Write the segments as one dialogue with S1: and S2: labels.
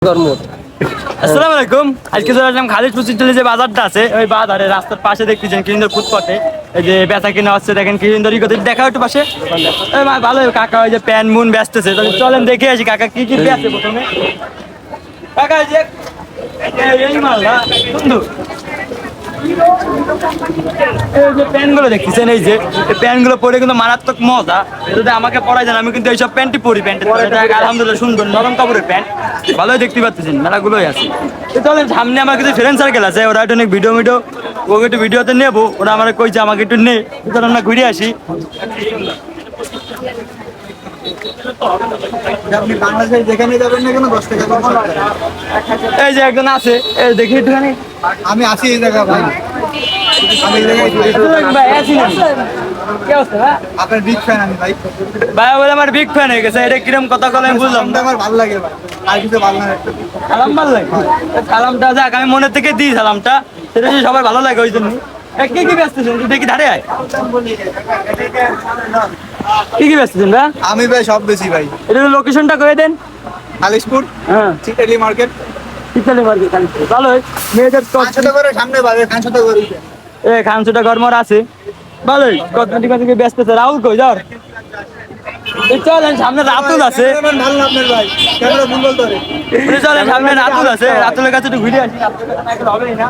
S1: আসসালামু আলাইকুম। আজকে চলে আসলাম খালিশপুর চিত্তলে যে বাজারটা আছে ওই বাজারে রাস্তার পাশে দেখতেছেন কি সুন্দর ফুটপাতে এই যে বেচা কিনা হচ্ছে দেখেন কি সুন্দর দেখা একটু পাশে ভালো কাকা ওই যে প্যান মুন বেচতেছে চলেন দেখে আসি কাকা কি কি বেচে প্রথমে কাকা এই যে এই মাল না বন্ধু এই যে প্যান্টগুলো দেখতেছেন এই যে প্যান্টগুলো পরে কিন্তু মারাত্মক মজা যদি আমাকে পড়াই যান আমি কিন্তু এইসব প্যান্টই পরি প্যান্টের আলহামদুলিল্লাহ সুন্দর নরম কাপড়ের প্যান্ট ভালোই দেখতে পাচ্ছেন মেলাগুলোই আছে চলেন সামনে আমার কিছু ফ্রেন্ড সার্কেল আছে ওরা একটু ভিডিও ওকে একটু ভিডিওতে নেবো ওরা আমার কইছে আমাকে একটু নে চল আমরা ঘুরে আসি
S2: আপনি বাংলাদেশে যেখানে যাবেন না কেন 10 টাকা
S1: এই যে একজন আছে এই দেখি একটুখানি
S2: আমি আসি এই জায়গা ভাই আমি এই জায়গায়
S1: ভাই আছি না কি অবস্থা
S2: আপনার বিগ ফ্যান আমি ভাই
S1: ভাই বলে আমার বিগ ফ্যান হয়ে গেছে এটা কিরম কথা বলে আমি বুঝলাম না
S2: আমার ভালো লাগে ভাই আর কিছু ভালো লাগে
S1: সালাম ভালো লাগে সালামটা যাক আমি মনে থেকে দিই সালামটা সেটা সবাই ভালো লাগে ওই জন্য কি কি ব্যস্ত দেখি ধারে আয় কি কি ব্যস্ত ভাই
S2: আমি ভাই সব বেশি ভাই
S1: এটা লোকেশনটা করে দেন
S2: খালিশপুর
S1: হ্যাঁ
S2: চিটালি মার্কেট
S1: চিটালি মার্কেট ভালো মেয়েদের
S2: খানসাটা করে সামনে বাজে খানসাটা করে
S1: এ খানসুটা গরমর আছে ভালোই কসমেটিক থেকে ব্যস্ত আছে রাহুল কই যাও চলেন সামনে রাতুল আছে
S2: ভালো না আপনার ভাই ক্যামেরা ভুল বলতে রে
S1: চলেন সামনে রাতুল আছে রাতুলের কাছে একটু ঘুরে আসি হবেই না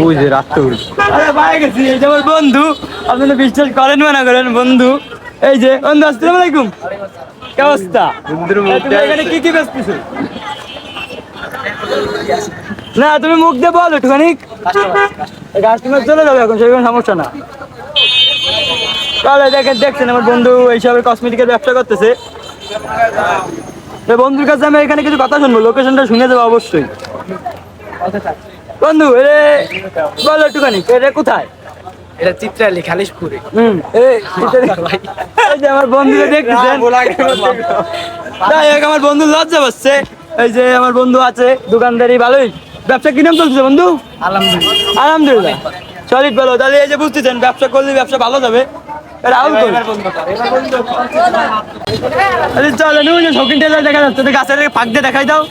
S3: ওই যে রাতুল
S1: আরে ভাই গেছি এই যে আমার বন্ধু আপনারা বিশ্বাস করেন না করেন বন্ধু এই যে বন্ধু আসসালামু আলাইকুম কি অবস্থা তুমি এখানে কি কি বেচতেছো না তুমি মুখ দিয়ে বলো একটুখানি কাস্টমার চলে যাবে এখন সেই কোনো সমস্যা না তাহলে দেখছেন আমার বন্ধু এইসবের কসমেটিকের ব্যবসা করতেছে বন্ধুর কাছে আমি এখানে কিছু কথা শুনবো লোকেশনটা শুনে যাবো অবশ্যই বন্ধু এরে বলো একটুখানি এটা কোথায়
S3: এটা চিত্রালি খালিশপুরে
S1: এই যে আমার বন্ধুকে দেখতেছেন আমার বন্ধু লজ্জা পাচ্ছে এই যে আমার বন্ধু আছে দোকানদারি ভালোই ব্যবসা কিরম চলছে বন্ধু আলহামদুলিল্লাহ সলিড ভালো তাহলে এই যে বুঝতেছেন ব্যবসা করলে ব্যবসা ভালো যাবে রাহুল চলেন ওই যে শৌখিন টেলার দেখা যাচ্ছে গাছের ফাঁক দিয়ে দেখাই দাও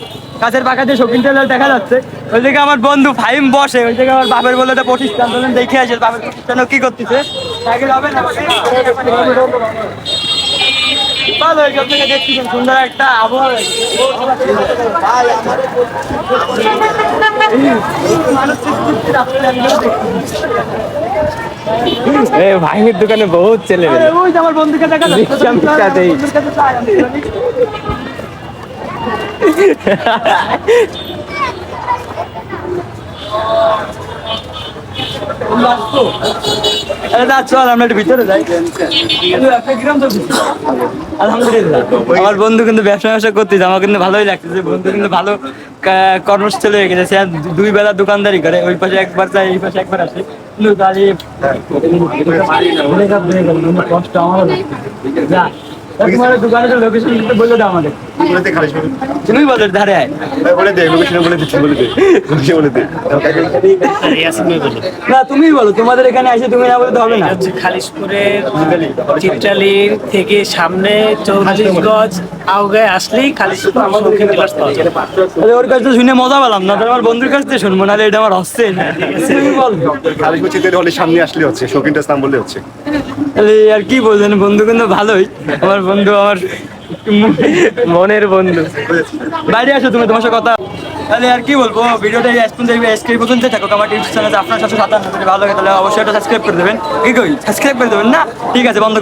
S1: গাছের পাখা দিয়ে শৌখিন টেলার দেখা যাচ্ছে ওই দিকে আমার বন্ধু ফাইম বসে ওই দিকে আমার বাপের বলে একটা প্রতিষ্ঠান বলেন দেখে আসে বাপের প্রতিষ্ঠান কি করতেছে ভালো এইসব থেকে দেখতেছেন সুন্দর একটা আবহাওয়া
S3: ভাইয়ের দোকানে বহুত ছেলে
S1: ওই যে আমার বন্ধুকে দেখা চল আমরা একটু ভিতরে যাই আলহামদুলিল্লাহ আমার বন্ধু কিন্তু ব্যবসা করতেছে আমার কিন্তু ভালোই লাগতেছে বন্ধু কিন্তু ভালো কর্মস্থলে হয়ে গেছে দুই বেলা দোকানদারি করে ওই পাশে একবার যায় এই পাশে একবার আসে কিন্তু কষ্ট আমারও তোমার দোকানের লোকেশন বলে দাও আমাদের তুমি বলো ধারে আয় না তুমি বলো তোমাদের এখানে আসে তুমি না বলে তো হবে না
S4: খালিশপুরের চিত্রালির থেকে সামনে 44 গজ আওগায় আসলেই খালিশপুর আমার দক্ষিণ ক্লাস পাওয়া যাবে।
S1: ওর কাছে তো শুনে মজা পেলাম না আমার বন্ধুর কাছ থেকে শুনবো নাহলে এটা আমার হচ্ছে তুমি বল
S5: খালিশপুর চিত্রালি হলে সামনে আসলে হচ্ছে শৌখিনটার নাম বললে হচ্ছে
S1: আর কি বলছেন বন্ধু কিন্তু ভালোই আমার বন্ধু আমার
S3: মনের বন্ধু
S1: বাইরে আসো তুমি তোমার সাথে কথা তাহলে আর কি বলবো ভিডিওটা আজকে পর্যন্ত থাকো আমার টিপস চ্যানেল আপনার সাথে ভালো লাগে তাহলে অবশ্যই এটা সাবস্ক্রাইব করে দেবেন কি কই সাবস্ক্রাইব করে দেবেন না ঠিক আছে বন্ধ